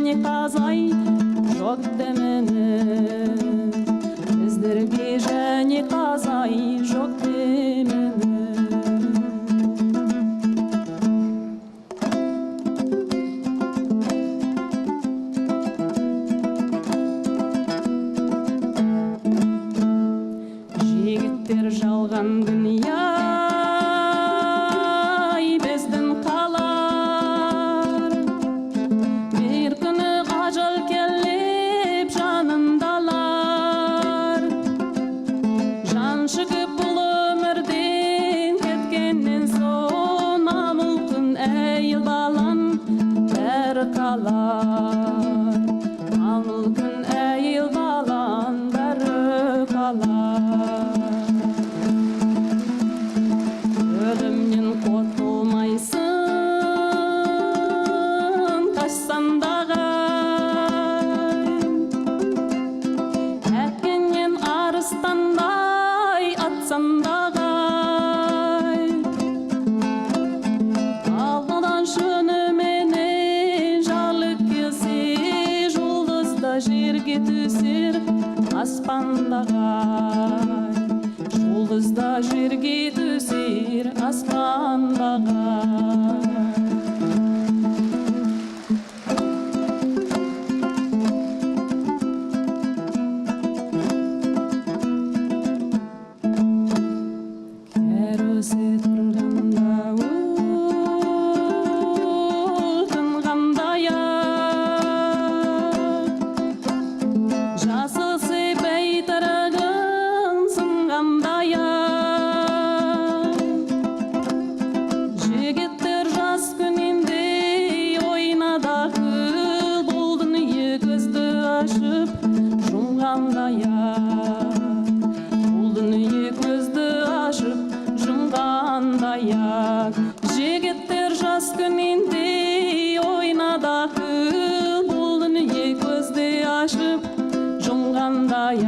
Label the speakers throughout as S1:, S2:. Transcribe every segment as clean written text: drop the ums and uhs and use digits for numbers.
S1: және қазай жоқ деменіз, біздерге және қазай жоқ деменіз. Жігіттер жалған дүния біздің қалар, бір күні ажал келіп жанындалар. Жан шығып бұл өмірден кеткеннен соң амылтын әйел балам бәрі қалар. Амылтын әйел балам бәрі қалар. Өлімнен құтылмайсың қашсаң дағы, әккеннен арыстандай атсаң дағы. Алладан шыныменен жарлық келсе, жұлдыз да жерге түсер аспандағы. Жұлдыз да жерге түсер аспандағы. Кәрісі тұрғанда тынғандай жасысы бейтарағын сынғандай. Жігіттер жас күнінде ойнадағы бұл дүние көзді ашып жұмғандай. Бұл дүние көзді ашып жұмғандай. Жігіттер жас күнінде ойнадағы бұл дүние көзді ашып жұмғандай.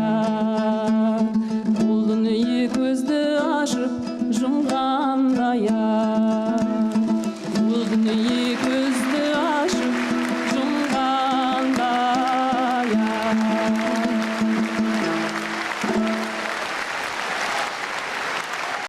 S1: Бұл дүние көзді ашып жұмғандай. Бұл дүние көзді ашып жұмғандай.